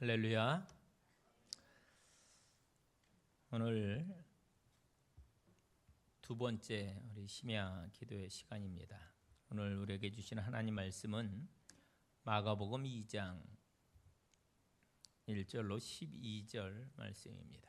할렐루야. 오늘 두 번째 우리 심야 기도의 시간입니다. 오늘 우리에게 주신 하나님 말씀은 마가복음 2장 1절로 12절 말씀입니다.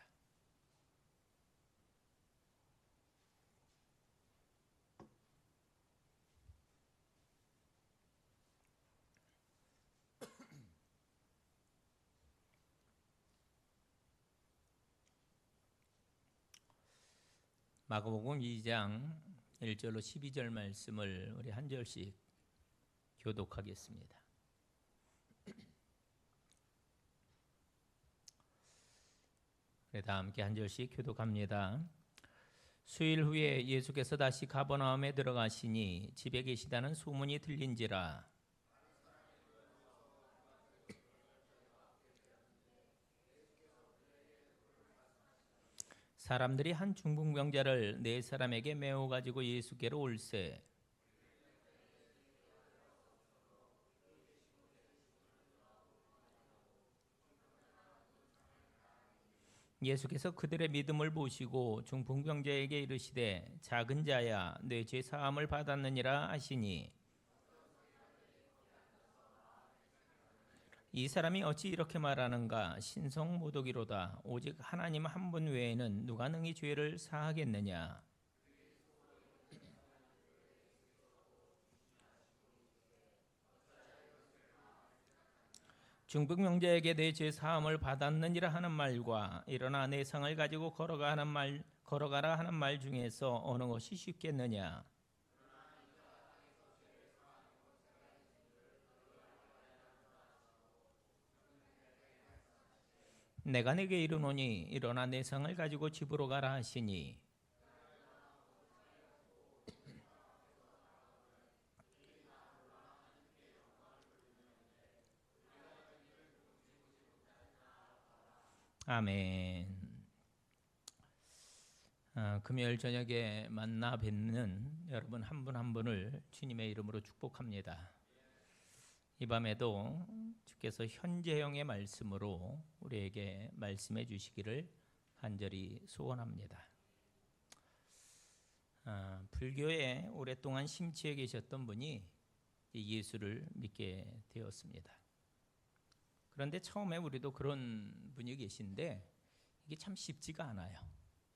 마가복음 2장 1절로 12절 말씀을 우리 한 절씩 교독하겠습니다. 다 함께 한 절씩 교독합니다. 수일 후에 예수께서 다시 가버나움에 들어가시니 집에 계시다는 소문이 들린지라. 사람들이 한 중풍병자를 네 사람에게 메어 가지고 예수께로 올세. 예수께서 그들의 믿음을 보시고 중풍병자에게 이르시되 작은 자야 내 죄 사함을 받았느니라 하시니 이 사람이 어찌 이렇게 말하는가? 신성모독이로다. 오직 하나님 한 분 외에는 누가 능히 죄를 사하겠느냐? 중풍병자에게 내 죄 사함을 받았느니라 하는 말과 일어나 내 상을 가지고 걸어가라 하는 말 중에서 어느 것이 쉽겠느냐? 내가 네게 이르노니 일어나 내 상을 가지고 집으로 가라 하시니 아멘. 금요일 저녁에 만나 뵙는 여러분 한 분 한 분을 주님의 이름으로 축복합니다. 이 밤에도 주께서 현재형의 말씀으로 우리에게 말씀해 주시기를 간절히 소원합니다. 불교에 오랫동안 심취해 계셨던 분이 예수를 믿게 되었습니다. 그런데 처음에 우리도 그런 분이 계신데 이게 참 쉽지가 않아요.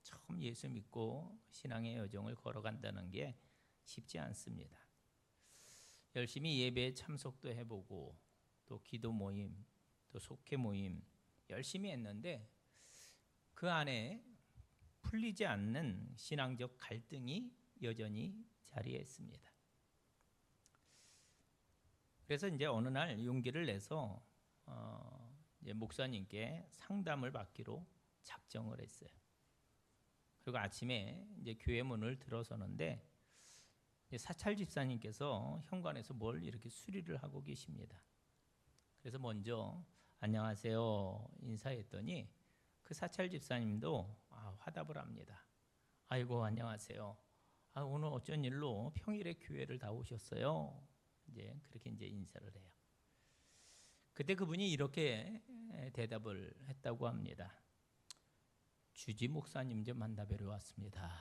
처음 예수 믿고 신앙의 여정을 걸어간다는 게 쉽지 않습니다. 열심히 예배에 참석도 해보고 또 기도 모임, 또 속회 모임 열심히 했는데 그 안에 풀리지 않는 신앙적 갈등이 여전히 자리했습니다. 그래서 이제 어느 날 용기를 내서 이제 목사님께 상담을 받기로 작정을 했어요. 그리고 아침에 이제 교회 문을 들어서는데 사찰 집사님께서 현관에서 뭘 이렇게 수리를 하고 계십니다. 그래서 먼저 안녕하세요 인사했더니 그 사찰 집사님도 화답을 합니다. 아이고 안녕하세요. 오늘 어쩐 일로 평일에 교회를 다 오셨어요? 이제 그렇게 이제 인사를 해요. 그때 그분이 이렇게 대답을 했다고 합니다. 주지 목사님 좀 만나뵈러 왔습니다.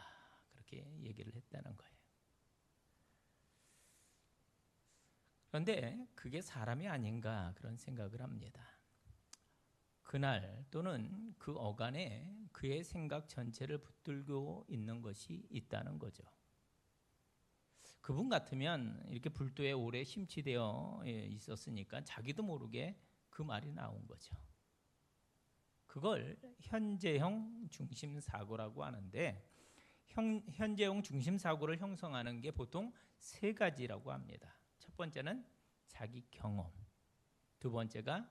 그렇게 얘기를 했다는 거예요. 그런데 그게 사람이 아닌가 그런 생각을 합니다. 그날 또는 그 어간에 그의 생각 전체를 붙들고 있는 것이 있다는 거죠. 그분 같으면 이렇게 불도에 오래 심취되어 있었으니까 자기도 모르게 그 말이 나온 거죠. 그걸 현재형 중심사고라고 하는데 현재형 중심사고를 형성하는 게 보통 세 가지라고 합니다. 첫 번째는 자기 경험, 두 번째가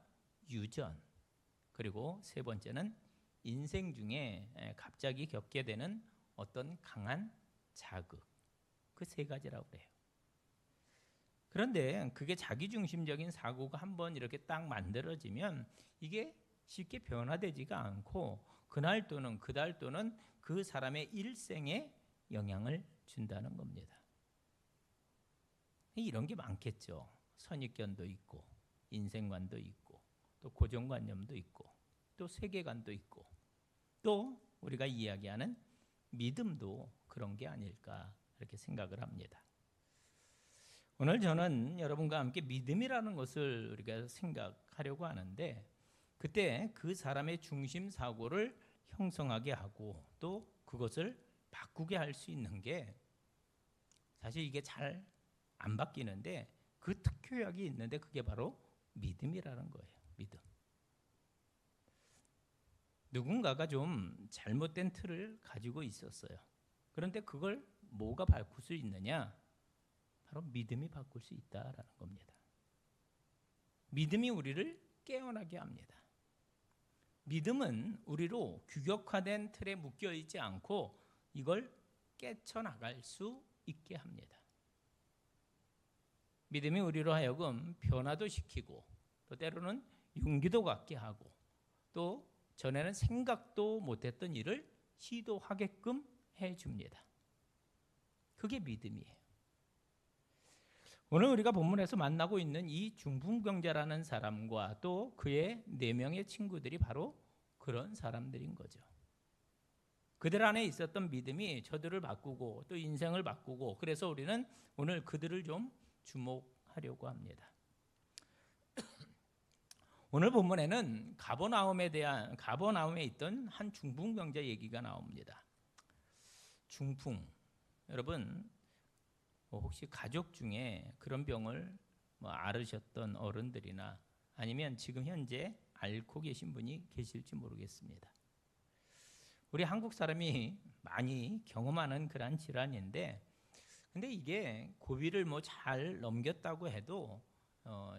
유전, 그리고 세 번째는 인생 중에 갑자기 겪게 되는 어떤 강한 자극, 그 세 가지라고 그래요. 그런데 그게 자기중심적인 사고가 한번 이렇게 딱 만들어지면 이게 쉽게 변화되지가 않고 그날 또는 그달 또는 그 사람의 일생에 영향을 준다는 겁니다. 이런 게 많겠죠. 선입견도 있고 인생관도 있고 또 고정관념도 있고 또 세계관도 있고 또 우리가 이야기하는 믿음도 그런 게 아닐까 이렇게 생각을 합니다. 오늘 저는 여러분과 함께 믿음이라는 것을 우리가 생각하려고 하는데 그때 그 사람의 중심 사고를 형성하게 하고 또 그것을 바꾸게 할 수 있는 게 사실 이게 잘 안 바뀌는데 그 특효약이 있는데 그게 바로 믿음이라는 거예요. 믿음. 누군가가 좀 잘못된 틀을 가지고 있었어요. 그런데 그걸 뭐가 바꿀 수 있느냐? 바로 믿음이 바꿀 수 있다라는 겁니다. 믿음이 우리를 깨어나게 합니다. 믿음은 우리로 규격화된 틀에 묶여 있지 않고 이걸 깨쳐나갈 수 있게 합니다. 믿음이 우리로 하여금 변화도 시키고 또 때로는 용기도 갖게 하고 또 전에는 생각도 못했던 일을 시도하게끔 해줍니다. 그게 믿음이에요. 오늘 우리가 본문에서 만나고 있는 이 중풍병자라는 사람과 또 그의 4명의 친구들이 바로 그런 사람들인 거죠. 그들 안에 있었던 믿음이 저들을 바꾸고 또 인생을 바꾸고 그래서 우리는 오늘 그들을 좀 주목하려고 합니다. 오늘 본문에는 가버나움에 있던 한 중풍병자 얘기가 나옵니다. 중풍, 여러분 혹시 가족 중에 그런 병을 앓으셨던 어른들이나 아니면 지금 현재 앓고 계신 분이 계실지 모르겠습니다. 우리 한국 사람이 많이 경험하는 그런 질환인데 근데 이게 고비를 잘 넘겼다고 해도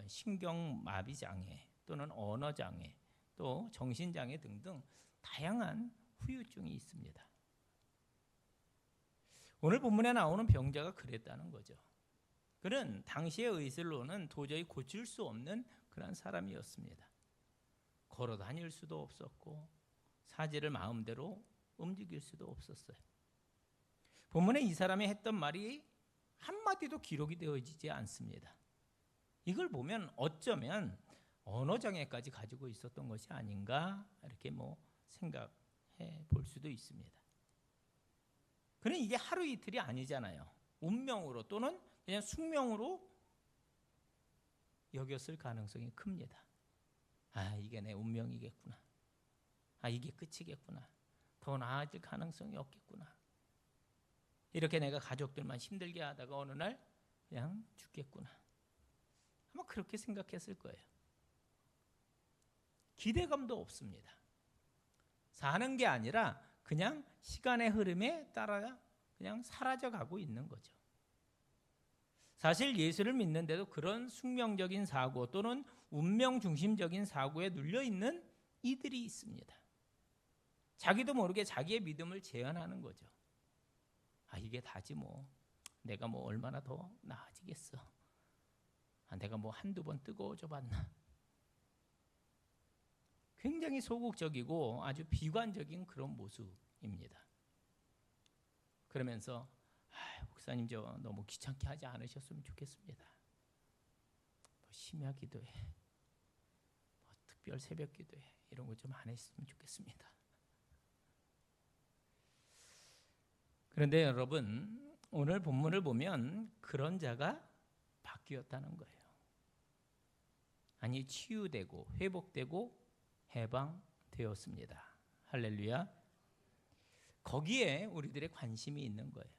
신경마비 장애 또는 언어 장애 또 정신 장애 등등 다양한 후유증이 있습니다. 오늘 본문에 나오는 병자가 그랬다는 거죠. 그는 당시의 의술로는 도저히 고칠 수 없는 그런 사람이었습니다. 걸어 다닐 수도 없었고 사지를 마음대로 움직일 수도 없었어요. 본문에 이 사람이 했던 말이 한마디도 기록이 되어지지 않습니다. 이걸 보면 어쩌면 언어장애까지 가지고 있었던 것이 아닌가 이렇게 생각해 볼 수도 있습니다. 그런데 이게 하루 이틀이 아니잖아요. 운명으로 또는 그냥 숙명으로 여겼을 가능성이 큽니다. 이게 내 운명이겠구나. 이게 끝이겠구나. 더 나아질 가능성이 없겠구나. 이렇게 내가 가족들만 힘들게 하다가 어느 날 그냥 죽겠구나. 아마 그렇게 생각했을 거예요. 기대감도 없습니다. 사는 게 아니라 그냥 시간의 흐름에 따라 그냥 사라져가고 있는 거죠. 사실 예수를 믿는데도 그런 숙명적인 사고 또는 운명 중심적인 사고에 눌려있는 이들이 있습니다. 자기도 모르게 자기의 믿음을 제한하는 거죠. 이게 다지 내가 얼마나 더 나아지겠어. 내가 한두 번 뜨거워져 봤나. 굉장히 소극적이고 아주 비관적인 그런 모습입니다. 그러면서 목사님 저 너무 귀찮게 하지 않으셨으면 좋겠습니다. 심야 기도회, 특별 새벽 기도회 이런 거 좀 안 했으면 좋겠습니다. 그런데 여러분 오늘 본문을 보면 그런 자가 바뀌었다는 거예요. 치유되고 회복되고 해방되었습니다. 할렐루야. 거기에 우리들의 관심이 있는 거예요.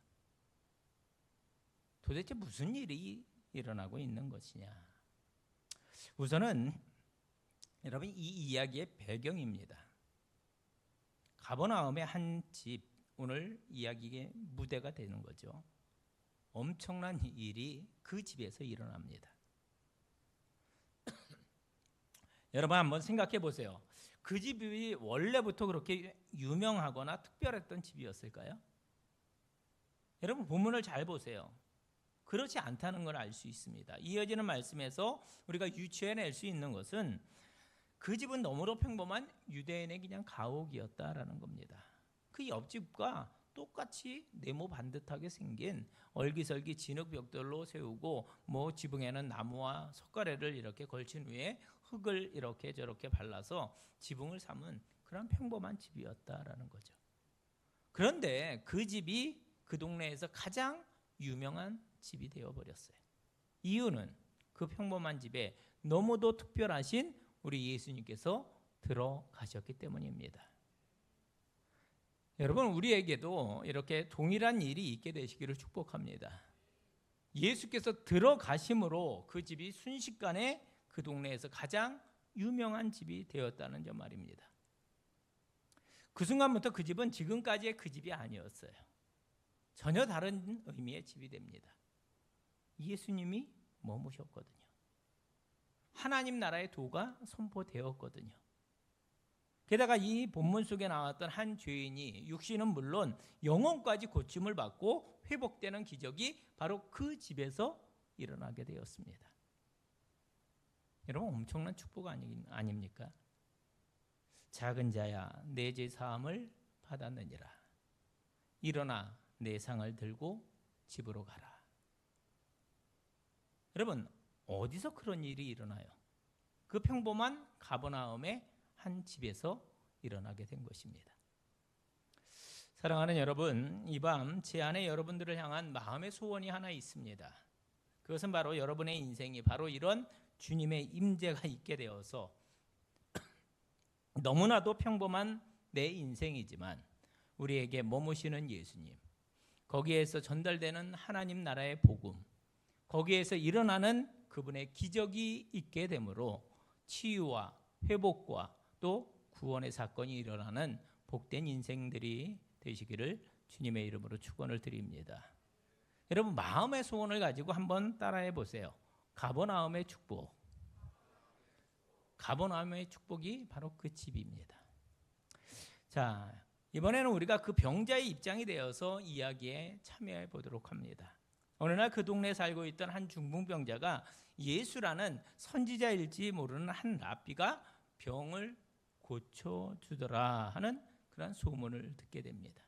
도대체 무슨 일이 일어나고 있는 것이냐. 우선은 여러분 이 이야기의 배경입니다. 가버나움의 한 집, 오늘 이야기의 무대가 되는 거죠. 엄청난 일이 그 집에서 일어납니다. 여러분 한번 생각해 보세요. 그 집이 원래부터 그렇게 유명하거나 특별했던 집이었을까요? 여러분 본문을 잘 보세요. 그렇지 않다는 걸 알 수 있습니다. 이어지는 말씀에서 우리가 유추해낼 수 있는 것은 그 집은 너무도 평범한 유대인의 그냥 가옥이었다라는 겁니다. 그 옆집과 똑같이 네모 반듯하게 생긴 얼기설기 진흙벽돌로 세우고 뭐 지붕에는 나무와 석가래를 이렇게 걸친 후에 흙을 이렇게 저렇게 발라서 지붕을 삼은 그런 평범한 집이었다라는 거죠. 그런데 그 집이 그 동네에서 가장 유명한 집이 되어버렸어요. 이유는 그 평범한 집에 너무도 특별하신 우리 예수님께서 들어가셨기 때문입니다. 여러분, 우리에게도 이렇게 동일한 일이 있게 되시기를 축복합니다. 예수께서 들어가심으로 그 집이 순식간에 그 동네에서 가장 유명한 집이 되었다는 점 말입니다. 그 순간부터 그 집은 지금까지의 그 집이 아니었어요. 전혀 다른 의미의 집이 됩니다. 예수님이 머무셨거든요. 하나님 나라의 도가 선포되었거든요. 게다가 이 본문 속에 나왔던 한 죄인이 육신은 물론 영혼까지 고침을 받고 회복되는 기적이 바로 그 집에서 일어나게 되었습니다. 여러분, 엄청난 축복 아닙니까? 작은 자야, 내 죄 사함을 받았느니라. 일어나 내 상을 들고 집으로 가라. 여러분, 어디서 그런 일이 일어나요? 그 평범한 가버나움의 한 집에서 일어나게 된 것입니다. 사랑하는 여러분, 이 밤 제 안에 여러분들을 향한 마음의 소원이 하나 있습니다. 그것은 바로 여러분의 인생이 바로 이런 주님의 임재가 있게 되어서 너무나도 평범한 내 인생이지만 우리에게 머무시는 예수님, 거기에서 전달되는 하나님 나라의 복음, 거기에서 일어나는 그분의 기적이 있게 되므로 치유와 회복과 또 구원의 사건이 일어나는 복된 인생들이 되시기를 주님의 이름으로 축원을 드립니다. 여러분, 마음의 소원을 가지고 한번 따라해 보세요. 가버나움의 축복. 가버나움의 축복이 바로 그 집입니다. 자, 이번에는 우리가 그 병자의 입장이 되어서 이야기에 참여해 보도록 합니다. 어느 날 그 동네에 살고 있던 한 중풍병자가 예수라는 선지자일지 모르는 한 랍비가 병을 고쳐주더라 하는 그런 소문을 듣게 됩니다.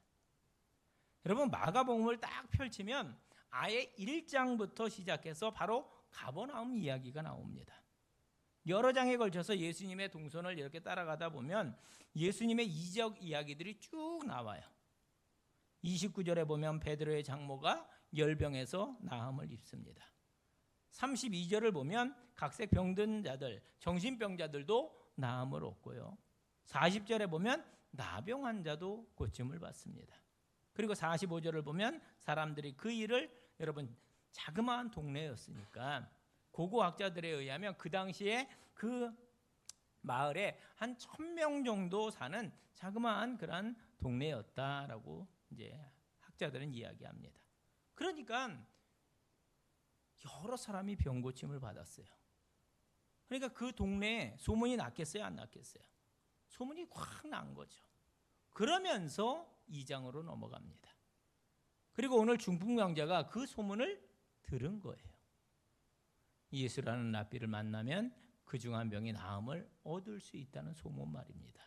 여러분, 마가복음을 딱 펼치면 아예 1장부터 시작해서 바로 가버나움 이야기가 나옵니다. 여러 장에 걸쳐서 예수님의 동선을 이렇게 따라가다 보면 예수님의 이적 이야기들이 쭉 나와요. 29절에 보면 베드로의 장모가 열병에서 나음을 입습니다. 32절을 보면 각색 병든 자들, 정신병자들도 나음을 얻고요. 40절에 보면 나병 환자도 고침을 받습니다. 그리고 45절을 보면 사람들이 그 일을, 여러분, 자그마한 동네였으니까 고고학자들에 의하면 그 당시에 그 마을에 한 1000명 정도 사는 자그마한 그런 동네였다라고 이제 학자들은 이야기합니다. 그러니까 여러 사람이 병 고침을 받았어요. 그러니까 그 동네에 소문이 났겠어요, 안 났겠어요? 소문이 확 난 거죠. 그러면서 2장으로 넘어갑니다. 그리고 오늘 중풍병자가 그 소문을 들은 거예요. 예수라는 랍비를 만나면 그중 한 병이 나음을 얻을 수 있다는 소문 말입니다.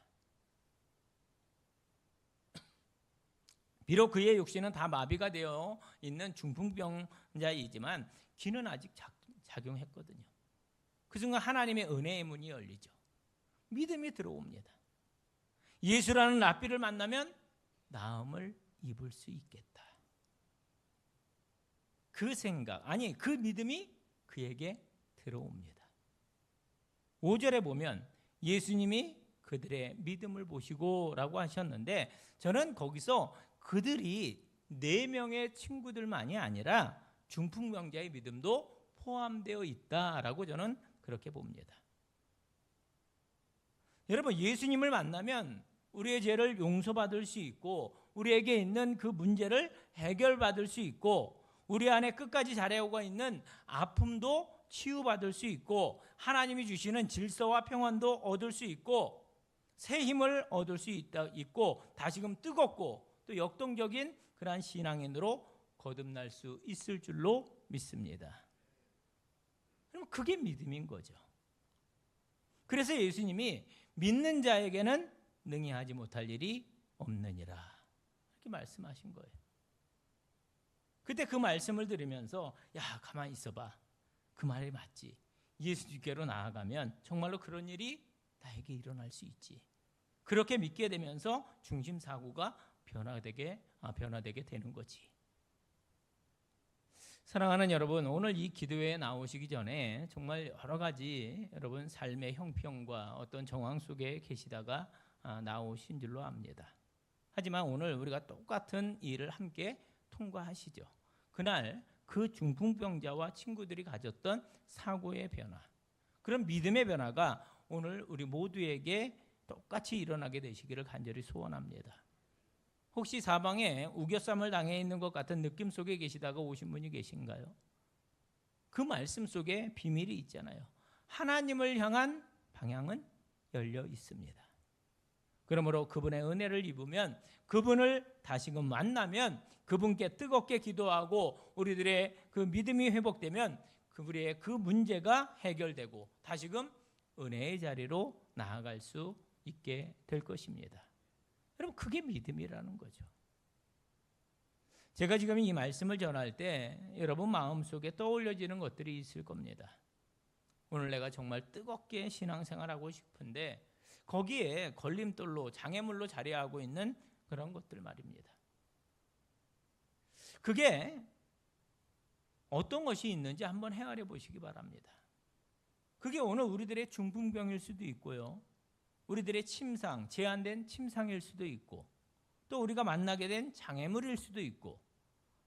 비록 그의 육신은 다 마비가 되어 있는 중풍병자이지만 귀는 아직 작용했거든요. 그 순간 하나님의 은혜의 문이 열리죠. 믿음이 들어옵니다. 예수라는 랍비를 만나면 나음을 입을 수 있겠다. 그 생각, 아니 그 믿음이 그에게 들어옵니다. 5절에 보면 예수님이 그들의 믿음을 보시고 라고 하셨는데, 저는 거기서 그들이 4명의 친구들만이 아니라 중풍병자의 믿음도 포함되어 있다라고 저는 그렇게 봅니다. 여러분, 예수님을 만나면 우리의 죄를 용서받을 수 있고 우리에게 있는 그 문제를 해결받을 수 있고 우리 안에 끝까지 자라오고 있는 아픔도 치유받을 수 있고 하나님이 주시는 질서와 평안도 얻을 수 있고 새 힘을 얻을 수 있고 다시금 뜨겁고 또 역동적인 그러한 신앙인으로 거듭날 수 있을 줄로 믿습니다. 그럼 그게 믿음인 거죠. 그래서 예수님이 믿는 자에게는 능히 하지 못할 일이 없느니라 그렇게 말씀하신 거예요. 그때 그 말씀을 들으면서 야, 가만히 있어봐. 그 말이 맞지. 예수님께로 나아가면 정말로 그런 일이 나에게 일어날 수 있지. 그렇게 믿게 되면서 중심사고가 변화되게 되는 거지. 사랑하는 여러분, 오늘 이 기도회에 나오시기 전에 정말 여러 가지 여러분 삶의 형편과 어떤 정황 속에 계시다가 나오신 줄로 압니다. 하지만 오늘 우리가 똑같은 일을 함께 통과하시죠. 그날 그 중풍병자와 친구들이 가졌던 사고의 변화, 그런 믿음의 변화가 오늘 우리 모두에게 똑같이 일어나게 되시기를 간절히 소원합니다. 혹시 사방에 우겨쌈을 당해 있는 것 같은 느낌 속에 계시다가 오신 분이 계신가요? 그 말씀 속에 비밀이 있잖아요. 하나님을 향한 방향은 열려 있습니다. 그러므로 그분의 은혜를 입으면, 그분을 다시금 만나면, 그분께 뜨겁게 기도하고 우리들의 그 믿음이 회복되면 그분의 그 문제가 해결되고 다시금 은혜의 자리로 나아갈 수 있게 될 것입니다. 여러분, 그게 믿음이라는 거죠. 제가 지금 이 말씀을 전할 때 여러분 마음속에 떠올려지는 것들이 있을 겁니다. 오늘 내가 정말 뜨겁게 신앙생활하고 싶은데 거기에 걸림돌로, 장애물로 자리하고 있는 그런 것들 말입니다. 그게 어떤 것이 있는지 한번 헤아려 보시기 바랍니다. 그게 오늘 우리들의 중풍병일 수도 있고요, 우리들의 침상, 제한된 침상일 수도 있고, 또 우리가 만나게 된 장애물일 수도 있고,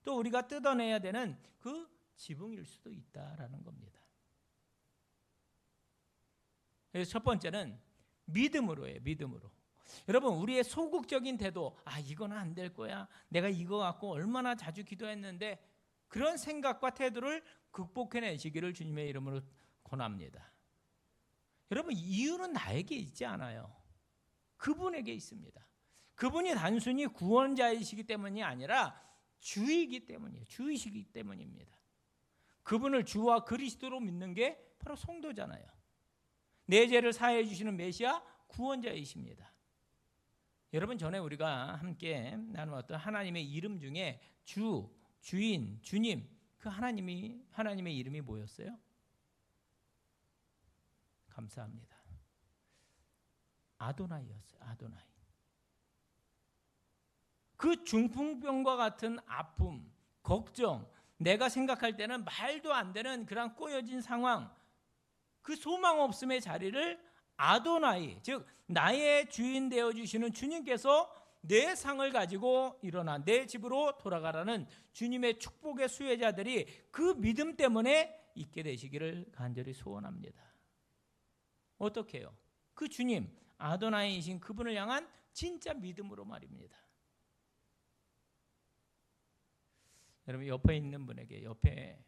또 우리가 뜯어내야 되는 그 지붕일 수도 있다라는 겁니다. 그래서 첫 번째는 믿음으로예요. 믿음으로. 여러분, 우리의 소극적인 태도, 이거는 안 될 거야, 내가 이거 갖고 얼마나 자주 기도했는데, 그런 생각과 태도를 극복해내시기를 주님의 이름으로 권합니다. 여러분, 이유는 나에게 있지 않아요. 그분에게 있습니다. 그분이 단순히 구원자이시기 때문이 아니라 주이기 때문이에요. 주이시기 때문입니다. 그분을 주와 그리스도로 믿는 게 바로 성도잖아요. 내 죄를 사해해 주시는 메시아 구원자이십니다. 여러분, 전에 우리가 함께 나누었던 하나님의 이름 중에 주, 주인, 주님, 그 하나님의 이름이 뭐였어요? 감사합니다. 아도나이였어요. 아도나이. 그 중풍병과 같은 아픔, 걱정, 내가 생각할 때는 말도 안 되는 그런 꼬여진 상황, 그 소망 없음의 자리를 아도나이, 즉 나의 주인 되어주시는 주님께서 내 상을 가지고 일어나 내 집으로 돌아가라는 주님의 축복의 수혜자들이 그 믿음 때문에 있게 되시기를 간절히 소원합니다. 어떻게 해요? 그 주님, 아도나이이신 그분을 향한 진짜 믿음으로 말입니다. 여러분, 옆에 있는 분에게, 옆에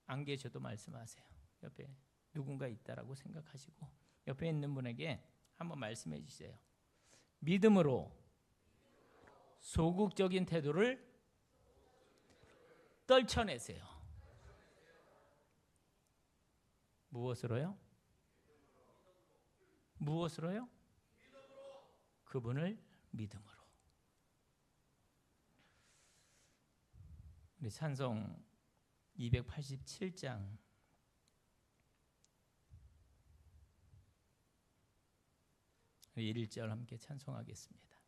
안 계셔도 말씀하세요. 옆에 누군가 있다라고 생각하시고 옆에 있는 분에게 한번 말씀해 주세요. 믿음으로 소극적인 태도를 떨쳐내세요. 무엇으로요? 무엇으로요? 그분을 믿음으로. 우리 찬송 287장 1절 함께 찬송하겠습니다.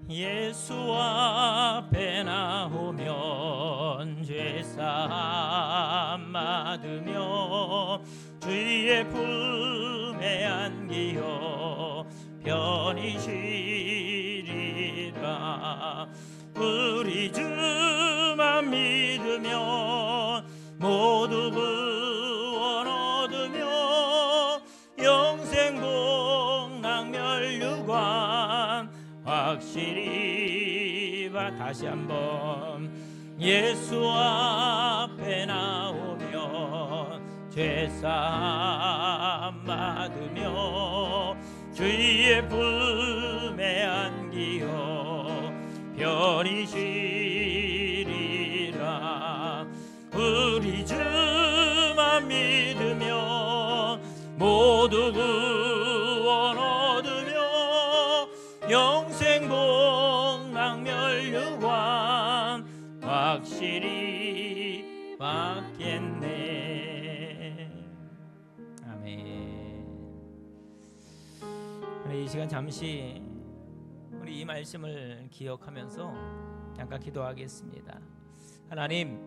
예수 앞에 나오면 죄사함 받으며 주의 품에 안기어 편히 쉬리라. 우리 주만 믿으면 모두 구원 얻으며 영생 복락 멸류관 확실히 봐. 다시 한번 예수 앞에 나오면 죄사함 받으며 주의 품에 안기어 편히 쉬리라. 우리 주만 믿으며 확실히 받겠네. 아멘. 우리 이 시간 잠시 우리 이 말씀을 기억하면서 잠깐 기도하겠습니다. 하나님,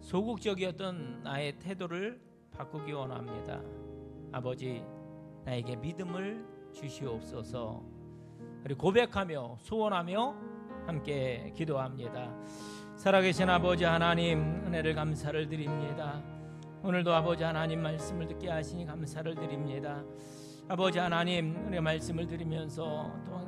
소극적이었던 나의 태도를 바꾸기 원합니다. 아버지, 나에게 믿음을 주시옵소서. 우리 고백하며 소원하며 함께 기도합니다. 살아계신 아버지 하나님, 은혜를 감사를 드립니다. 오늘도 아버지 하나님 말씀을 듣게 하시니 감사를 드립니다. 아버지 하나님, 은혜 말씀을 드리면서 또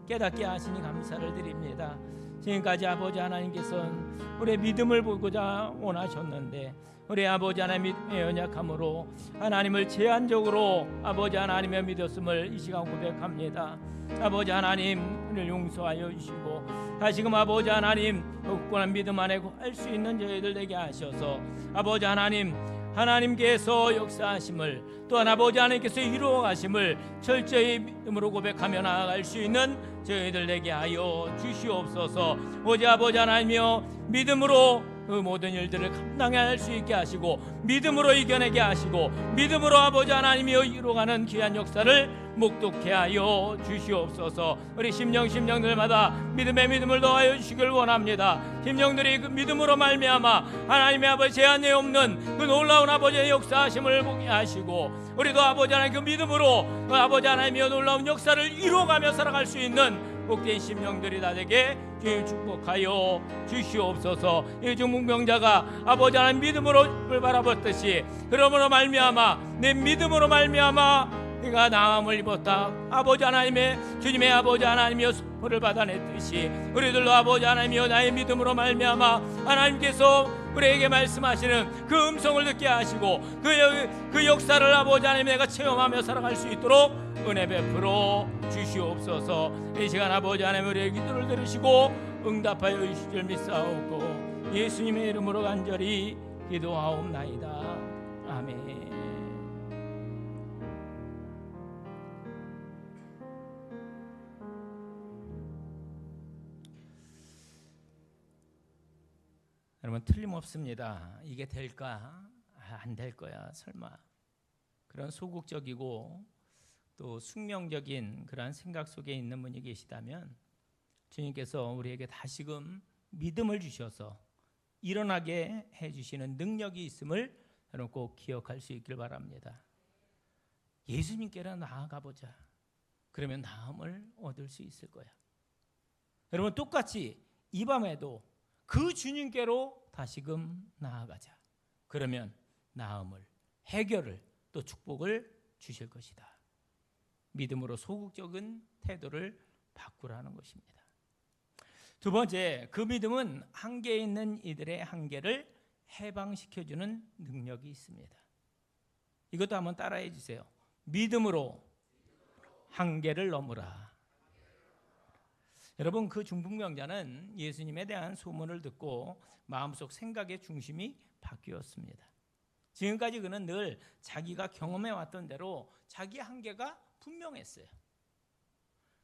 깨닫게 하시니 감사를 드립니다. 지금까지 아버지 하나님께서는 우리의 믿음을 보고자 원하셨는데 우리 아버지 하나님의 연약함으로 하나님을 제한적으로 아버지 하나님의 믿었음을 이 시간 고백합니다. 아버지 하나님, 우리를 용서하여 주시고 다시금 아버지 하나님 굳건한 믿음 안에 할 수 있는 저희들 되게 하셔서 아버지 하나님, 하나님께서 역사하심을 또한 아버지 하나님께서 이루어 가심을 철저히 믿음으로 고백하며 나아갈 수 있는 저희들 되게 하여 주시옵소서. 오직 아버지 하나님이여 믿음으로 그 모든 일들을 감당할 수 있게 하시고 믿음으로 이겨내게 하시고 믿음으로 아버지 하나님이여 이루어가는 귀한 역사를 목독케 하여 주시옵소서. 우리 심령들마다 믿음의 믿음을 더하여 주시길 원합니다. 심령들이 그 믿음으로 말미암아 하나님의 아버지 제한이 없는 그 놀라운 아버지의 역사하심을 보게 하시고 우리도 아버지 하나님 그 믿음으로 그 아버지 하나님의 놀라운 역사를 이루어가며 살아갈 수 있는 복된 심령들이 다 되게 주님 축복하여 주시옵소서. 이 중풍병자가 아버지 하나님 믿음으로 바라봤듯이 그러므로 말미암아 내 믿음으로 말미암아 내가 나음을 입었다. 아버지 하나님의 주님의 아버지 하나님이여 수포를 받아냈듯이 우리들도 아버지 하나님이여 나의 믿음으로 말미암아 하나님께서 우리에게 말씀하시는 그 음성을 듣게 하시고 그 역사를 아버지 하나님 내가 체험하며 살아갈 수 있도록 은혜 베풀어 주시옵소서. 이 시간 아버지 하나님 우리의 기도를 들으시고 응답하여 주실 줄 믿사옵고 예수님의 이름으로 간절히 기도하옵나이다. 아멘. 여러분, 틀림없습니다. 이게 될까? 안 될 거야 설마. 그런 소극적이고 또 숙명적인 그런 생각 속에 있는 분이 계시다면 주님께서 우리에게 다시금 믿음을 주셔서 일어나게 해주시는 능력이 있음을 여러분 꼭 기억할 수 있길 바랍니다. 예수님께로 나아가보자. 그러면 나음을 얻을 수 있을 거야. 여러분, 똑같이 이 밤에도 그 주님께로 다시금 나아가자. 그러면 나음을, 해결을, 또 축복을 주실 것이다. 믿음으로 소극적인 태도를 바꾸라는 것입니다. 두 번째, 그 믿음은 한계에 있는 이들의 한계를 해방시켜주는 능력이 있습니다. 이것도 한번 따라해 주세요. 믿음으로 한계를 넘으라. 여러분, 그 중풍병자는 예수님에 대한 소문을 듣고 마음속 생각의 중심이 바뀌었습니다. 지금까지 그는 늘 자기가 경험해왔던 대로 자기 한계가 분명했어요.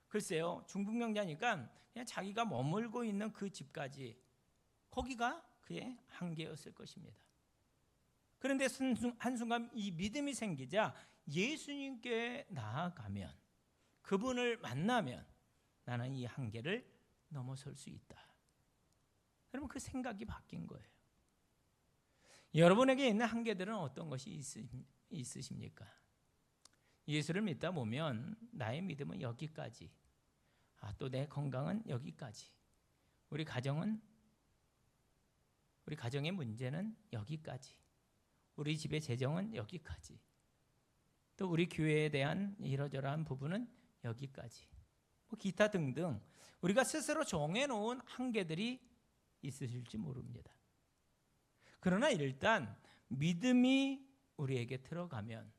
글쎄요, 중풍병자니까 그냥 자기가 머물고 있는 그 집까지 거기가 그의 한계였을 것입니다. 그런데 한순간 이 믿음이 생기자 예수님께 나아가면, 그분을 만나면 나는 이 한계를 넘어설 수 있다. 여러분, 그 생각이 바뀐 거예요. 여러분에게 있는 한계들은 어떤 것이 있으십니까? 예수를 믿다 보면 나의 믿음은 여기까지, 또 내 건강은 여기까지, 우리 가정의 문제는 여기까지, 우리 집의 재정은 여기까지, 또 우리 교회에 대한 이러저러한 부분은 여기까지, 기타 등등 우리가 스스로 정해놓은 한계들이 있으실지 모릅니다. 그러나 일단 믿음이 우리에게 들어가면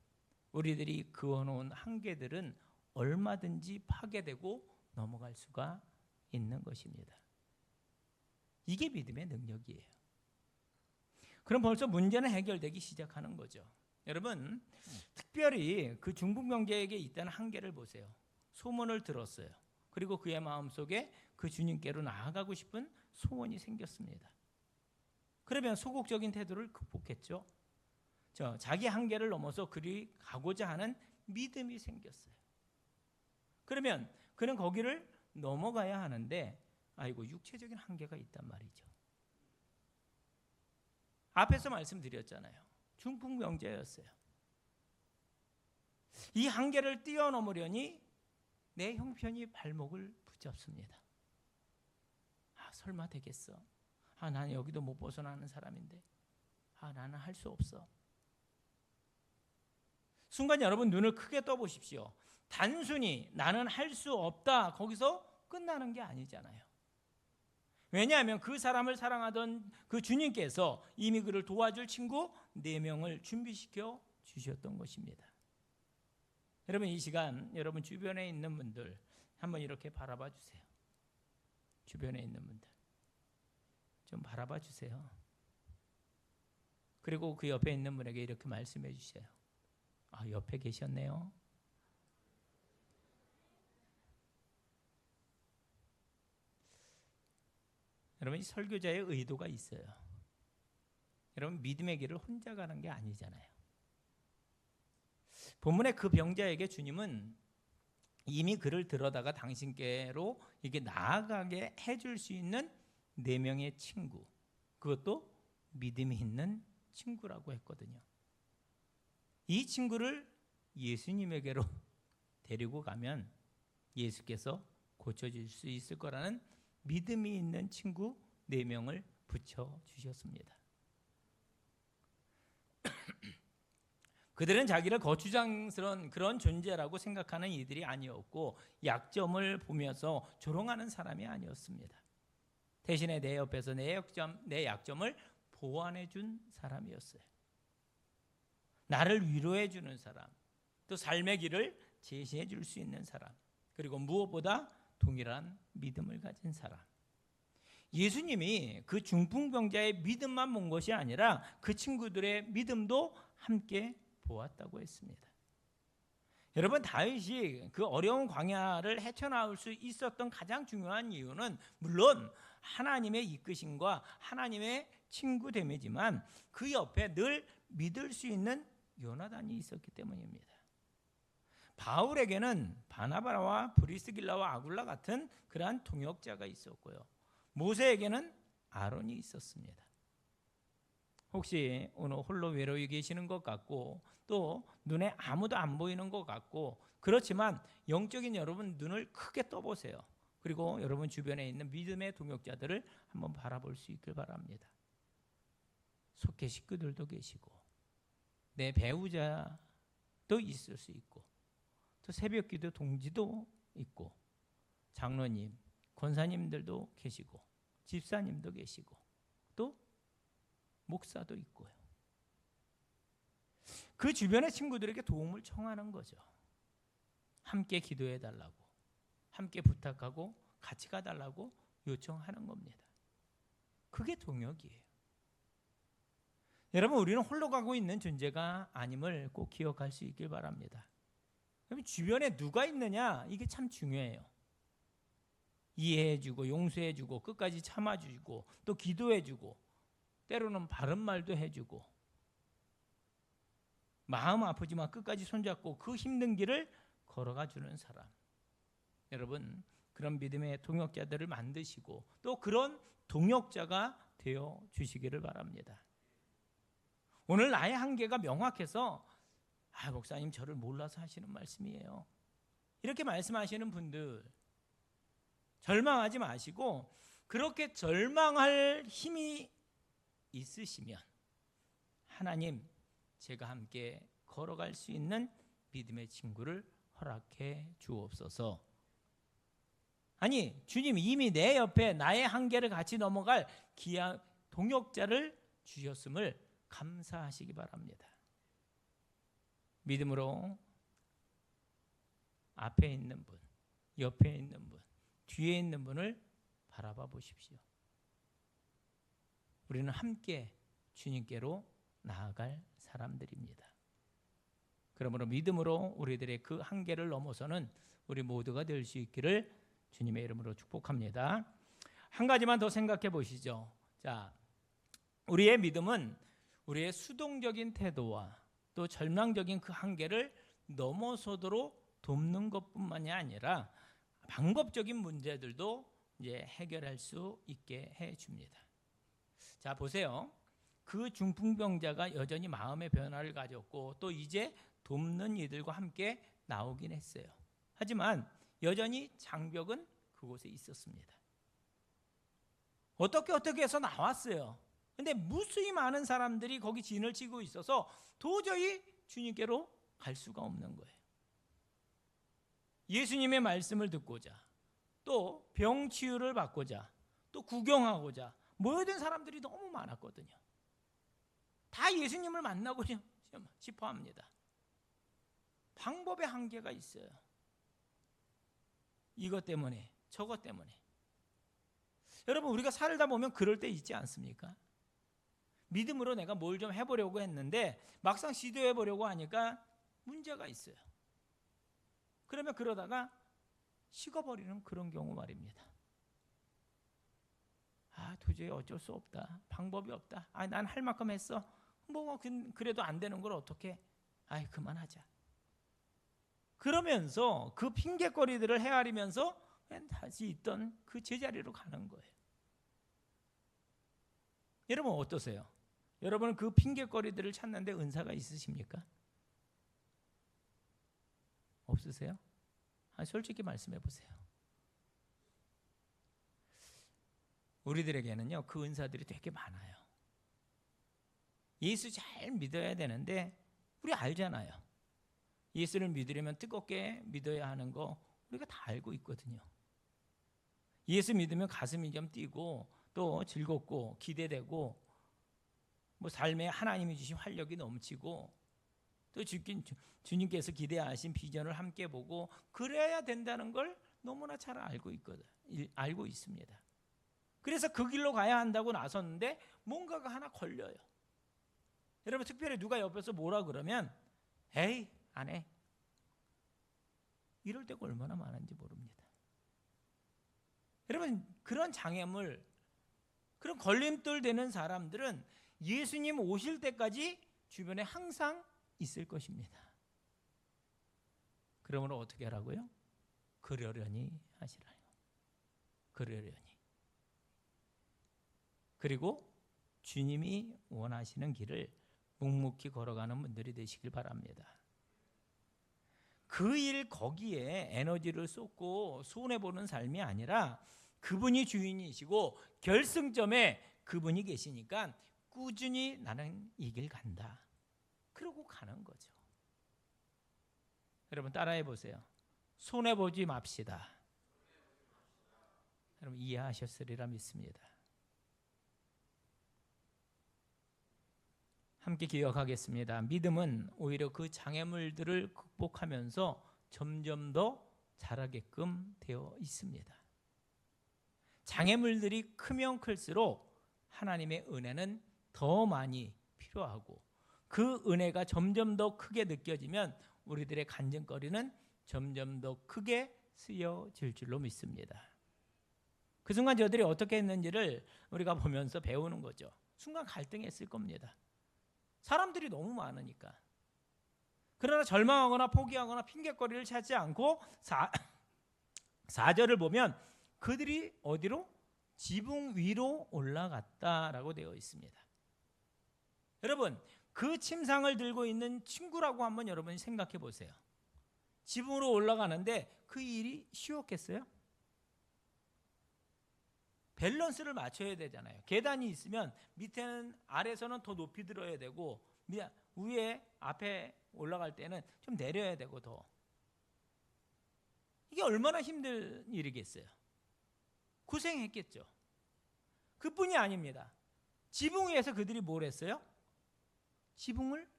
우리들이 그어놓은 한계들은 얼마든지 파괴되고 넘어갈 수가 있는 것입니다. 이게 믿음의 능력이에요. 그럼 벌써 문제는 해결되기 시작하는 거죠. 여러분, 특별히 그 중풍병자에게 있다는 한계를 보세요. 소문을 들었어요. 그리고 그의 마음속에 그 주님께로 나아가고 싶은 소원이 생겼습니다. 그러면 소극적인 태도를 극복했죠. 자기 한계를 넘어서 그리 가고자 하는 믿음이 생겼어요. 그러면 그는 거기를 넘어가야 하는데 아이고 육체적인 한계가 있단 말이죠. 앞에서 말씀드렸잖아요. 중풍병자였어요. 이 한계를 뛰어넘으려니 내 형편이 발목을 붙잡습니다. 설마 되겠어? 나는 여기도 못 벗어나는 사람인데 나는 할 수 없어. 순간 여러분 눈을 크게 떠보십시오. 단순히 나는 할 수 없다 거기서 끝나는 게 아니잖아요. 왜냐하면 그 사람을 사랑하던 그 주님께서 이미 그를 도와줄 친구 4명을 준비시켜 주셨던 것입니다. 여러분 이 시간 여러분 주변에 있는 분들 한번 이렇게 바라봐 주세요. 주변에 있는 분들 좀 바라봐 주세요. 그리고 그 옆에 있는 분에게 이렇게 말씀해 주세요. 옆에 계셨네요. 여러분 이 설교자의 의도가 있어요. 여러분 믿음의 길을 혼자 가는 게 아니잖아요. 본문의 그 병자에게 주님은 이미 그를 들어다가 당신께로 이게 나아가게 해줄 수 있는 4명의 친구, 그것도 믿음이 있는 친구라고 했거든요. 이 친구를 예수님에게로 데리고 가면 예수께서 고쳐줄 수 있을 거라는 믿음이 있는 친구 4명을 붙여주셨습니다. 그들은 자기를 거추장스러운 그런 존재라고 생각하는 이들이 아니었고 약점을 보면서 조롱하는 사람이 아니었습니다. 대신에 내 옆에서 내 약점을 보완해 준 사람이었어요. 나를 위로해 주는 사람, 또 삶의 길을 제시해 줄 수 있는 사람, 그리고 무엇보다 동일한 믿음을 가진 사람. 예수님이 그 중풍병자의 믿음만 본 것이 아니라 그 친구들의 믿음도 함께 보았다고 했습니다. 여러분 다윗이 그 어려운 광야를 헤쳐나올 수 있었던 가장 중요한 이유는 물론 하나님의 이끄심과 하나님의 친구됨이지만 그 옆에 늘 믿을 수 있는 요나단이 있었기 때문입니다. 바울에게는 바나바와 브리스길라와 아굴라 같은 그러한 동역자가 있었고요. 모세에게는 아론이 있었습니다. 혹시 오늘 홀로 외로이 계시는 것 같고 또 눈에 아무도 안 보이는 것 같고 그렇지만 영적인 여러분 눈을 크게 떠보세요. 그리고 여러분 주변에 있는 믿음의 동역자들을 한번 바라볼 수 있길 바랍니다. 속해 식구들도 계시고 내 배우자도 있을 수 있고 또 새벽기도 동지도 있고 장로님, 권사님들도 계시고 집사님도 계시고 또 목사도 있고요. 그 주변의 친구들에게 도움을 청하는 거죠. 함께 기도해 달라고, 함께 부탁하고 같이 가달라고 요청하는 겁니다. 그게 동역이에요. 여러분 우리는 홀로 가고 있는 존재가 아님을 꼭 기억할 수 있길 바랍니다. 여러분 주변에 누가 있느냐 이게 참 중요해요. 이해해주고 용서해주고 끝까지 참아주고 또 기도해주고 때로는 바른 말도 해주고 마음 아프지만 끝까지 손잡고 그 힘든 길을 걸어가 주는 사람. 여러분 그런 믿음의 동역자들을 만드시고 또 그런 동역자가 되어 주시기를 바랍니다. 오늘 나의 한계가 명확해서 목사님 저를 몰라서 하시는 말씀이에요. 이렇게 말씀하시는 분들 절망하지 마시고 그렇게 절망할 힘이 있으시면 하나님 제가 함께 걸어갈 수 있는 믿음의 친구를 허락해 주옵소서. 아니 주님 이미 내 옆에 나의 한계를 같이 넘어갈 귀한 동역자를 주셨음을 감사하시기 바랍니다. 믿음으로 앞에 있는 분, 옆에 있는 분, 뒤에 있는 분을 바라봐 보십시오. 우리는 함께 주님께로 나아갈 사람들입니다. 그러므로 믿음으로 우리들의 그 한계를 넘어서는 우리 모두가 될 수 있기를 주님의 이름으로 축복합니다. 한 가지만 더 생각해 보시죠. 자, 우리의 믿음은 우리의 수동적인 태도와 또 절망적인 그 한계를 넘어서도록 돕는 것뿐만이 아니라 방법적인 문제들도 이제 해결할 수 있게 해 줍니다. 자, 보세요. 그 중풍병자가 여전히 마음의 변화를 가졌고 또 이제 돕는 이들과 함께 나오긴 했어요. 하지만 여전히 장벽은 그곳에 있었습니다. 어떻게 해서 나왔어요. 근데 무수히 많은 사람들이 거기 진을 치고 있어서 도저히 주님께로 갈 수가 없는 거예요. 예수님의 말씀을 듣고자, 또 병 치유를 받고자, 또 구경하고자 모여든 사람들이 너무 많았거든요. 다 예수님을 만나고 싶어 합니다. 방법의 한계가 있어요. 이것 때문에, 저것 때문에. 여러분, 우리가 살다 보면 그럴 때 있지 않습니까? 믿음으로 내가 뭘 좀 해보려고 했는데 막상 시도해보려고 하니까 문제가 있어요. 그러면 그러다가 식어버리는 그런 경우 말입니다. 도저히 어쩔 수 없다. 방법이 없다. 난 할 만큼 했어. 그래도 안 되는 걸 어떻게? 그만하자. 그러면서 그 핑계거리들을 헤아리면서 다시 있던 그 제자리로 가는 거예요. 여러분 어떠세요? 여러분은 그 핑계거리들을 찾는데 은사가 있으십니까? 없으세요? 솔직히 말씀해 보세요. 우리들에게는요, 그 은사들이 되게 많아요. 예수 잘 믿어야 되는데 우리 알잖아요. 예수를 믿으려면 뜨겁게 믿어야 하는 거 우리가 다 알고 있거든요. 예수 믿으면 가슴이 좀 뛰고 또 즐겁고 기대되고 삶에 하나님이 주신 활력이 넘치고 또 주님께서 기대하신 비전을 함께 보고 그래야 된다는 걸 너무나 잘 알고 있습니다. 그래서 그 길로 가야 한다고 나섰는데 뭔가가 하나 걸려요. 여러분 특별히 누가 옆에서 뭐라 그러면 에이 안 해. 이럴 때가 얼마나 많은지 모릅니다. 여러분 그런 장애물, 그런 걸림돌 되는 사람들은 예수님 오실 때까지 주변에 항상 있을 것입니다. 그러므로 어떻게 하라고요? 그러려니 하시라요. 그러려니. 그리고 주님이 원하시는 길을 묵묵히 걸어가는 분들이 되시길 바랍니다. 그 일 거기에 에너지를 쏟고 손해보는 삶이 아니라 그분이 주인이시고 결승점에 그분이 계시니까 꾸준히 나는 이 길 간다. 그러고 가는 거죠. 여러분 따라해 보세요. 손해보지 맙시다. 여러분 이해하셨으리라 믿습니다. 함께 기억하겠습니다. 믿음은 오히려 그 장애물들을 극복하면서 점점 더 자라게끔 되어 있습니다. 장애물들이 크면 클수록 하나님의 은혜는 더 많이 필요하고 그 은혜가 점점 더 크게 느껴지면 우리들의 간증거리는 점점 더 크게 쓰여질 줄로 믿습니다. 그 순간 저들이 어떻게 했는지를 우리가 보면서 배우는 거죠. 순간 갈등했을 겁니다. 사람들이 너무 많으니까. 그러나 절망하거나 포기하거나 핑계거리를 찾지 않고 4절을 보면 그들이 어디로? 지붕 위로 올라갔다라고 되어 있습니다. 여러분 그 침상을 들고 있는 친구라고 한번 여러분이 생각해 보세요. 지붕으로 올라가는데 그 일이 쉬웠겠어요? 밸런스를 맞춰야 되잖아요. 계단이 있으면 밑에는 아래서는 더 높이 들어야 되고 위에 앞에 올라갈 때는 좀 내려야 되고 더. 이게 얼마나 힘든 일이겠어요. 고생했겠죠. 그뿐이 아닙니다. 지붕 위에서 그들이 뭘 했어요? 지붕을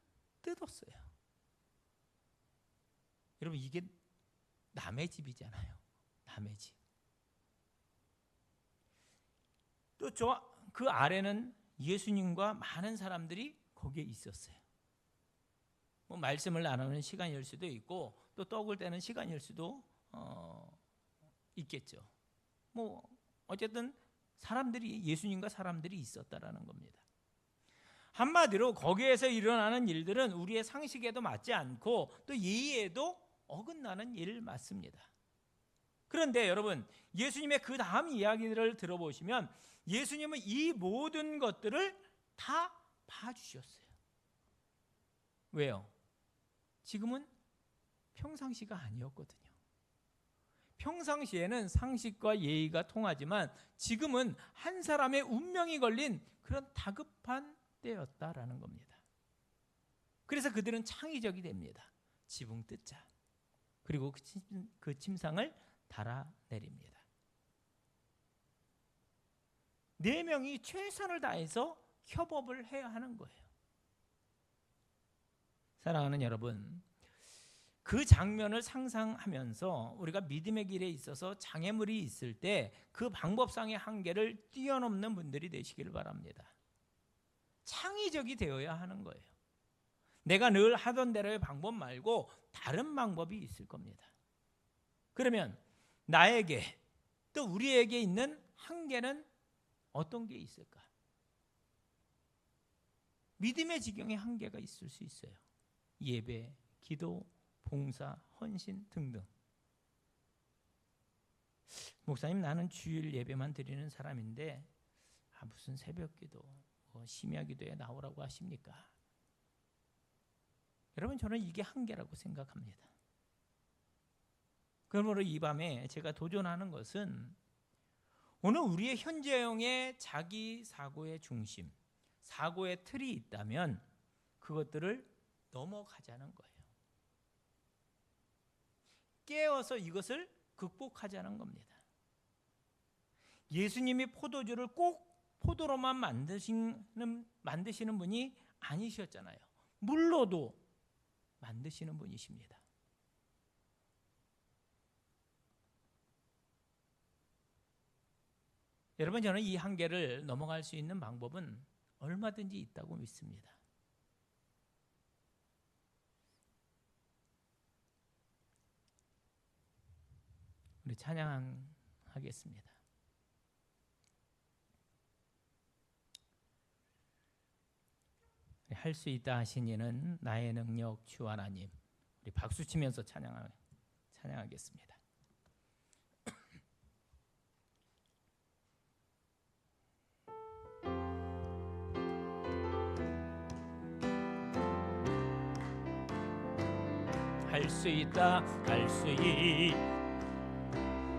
뜯었어요. 여러분 이게 남의 집이잖아요. 남의 집. 또 그 아래는 예수님과 많은 사람들이 거기에 있었어요. 말씀을 나누는 시간일 수도 있고 또 떡을 떼는 시간일 수도 있겠죠. 어쨌든 사람들이 예수님과 사람들이 있었다라는 겁니다. 한마디로 거기에서 일어나는 일들은 우리의 상식에도 맞지 않고 또 예의에도 어긋나는 일 맞습니다. 그런데 여러분, 예수님의 그 다음 이야기들을 들어보시면 예수님은 이 모든 것들을 다 봐주셨어요. 왜요? 지금은 평상시가 아니었거든요. 평상시에는 상식과 예의가 통하지만 지금은 한 사람의 운명이 걸린 그런 다급한 때였다라는 겁니다. 그래서 그들은 창의적이 됩니다. 지붕 뜯자. 그리고 그 침상을 달아내립니다. 4명이 최선을 다해서 협업을 해야 하는 거예요. 사랑하는 여러분, 그 장면을 상상하면서 우리가 믿음의 길에 있어서 장애물이 있을 때 그 방법상의 한계를 뛰어넘는 분들이 되시길 바랍니다. 창의적이 되어야 하는 거예요. 내가 늘 하던 대로의 방법 말고 다른 방법이 있을 겁니다. 그러면 나에게 또 우리에게 있는 한계는 어떤 게 있을까? 믿음의 지경에 한계가 있을 수 있어요. 예배, 기도, 봉사, 헌신 등등. 목사님, 나는 주일 예배만 드리는 사람인데 무슨 새벽기도, 심야기도에 나오라고 하십니까? 여러분, 저는 이게 한계라고 생각합니다. 그러므로 이 밤에 제가 도전하는 것은 오늘 우리의 현재형의 자기 사고의 중심, 사고의 틀이 있다면 그것들을 넘어가자는 거예요. 깨어서 이것을 극복하자는 겁니다. 예수님이 포도주를 꼭 포도로만 만드시는 분이 아니셨잖아요. 물로도 만드시는 분이십니다. 여러분, 저는 이 한계를 넘어갈 수 있는 방법은 얼마든지 있다고 믿습니다. 우리 찬양하겠습니다. 할 수 있다 하신 이는 나의 능력 주 하나님. 우리 박수 치면서 찬양하겠습니다. 할 수 있다, 할 수 있다.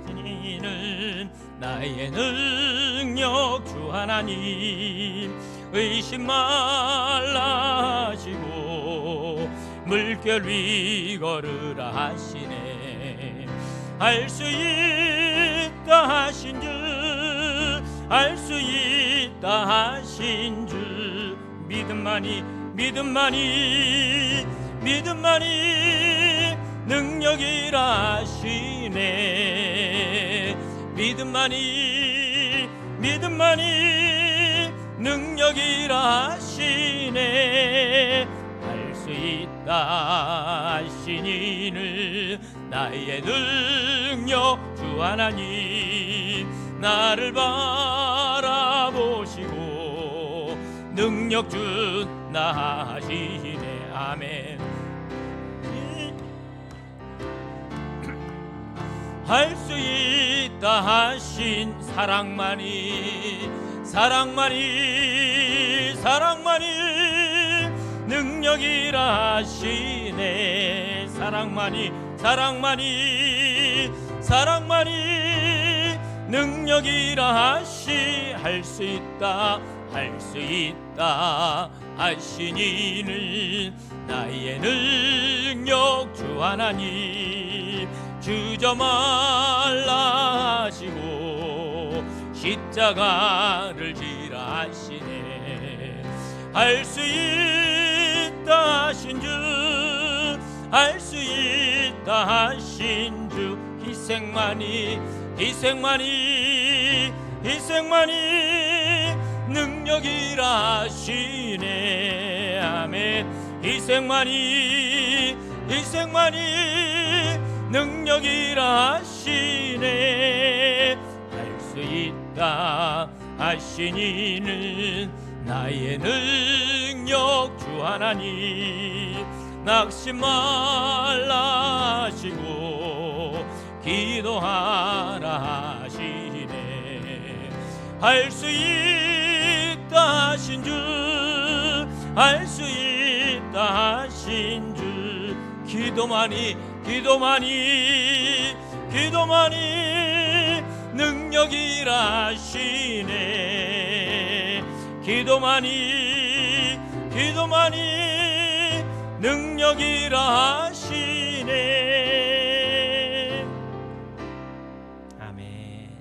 이는 나의 능력 주 하나님. 의심 말라 하시고 물결 위 걸으라 하시네. 할 수 있다 하신 주, 할 수 있다 하신 주. 믿음만이 능력이라 하시네. 믿음만이 능력이라 하시네. 할 수 있다 하신 이는 나의 능력 주 하나님. 나를 바라보시고 능력 준나 하시네. 아멘. 할 수 있다 하신 사랑만이 능력이라 하시네. 사랑만이 능력이라 할 수 있다 하신 이는 나의 능력 주 하나님. 주저 말라 하시고 십자가를 지라 하시네. 할 수 있다 하신 주, 할 수 있다 하신 주. 희생만이 능력이라 하시네. 아멘. 희생만이 능력이라 하시네. 할 수 있다 하신 이는 나의 능력 주 하나님 낙심 말라 하시고 기도하라 하시네. 할 수 있다 하신 주, 할 수 있다 하신 주, 기도만이 능력이라 하시네. 기도만이 능력이라 하시네. 아멘.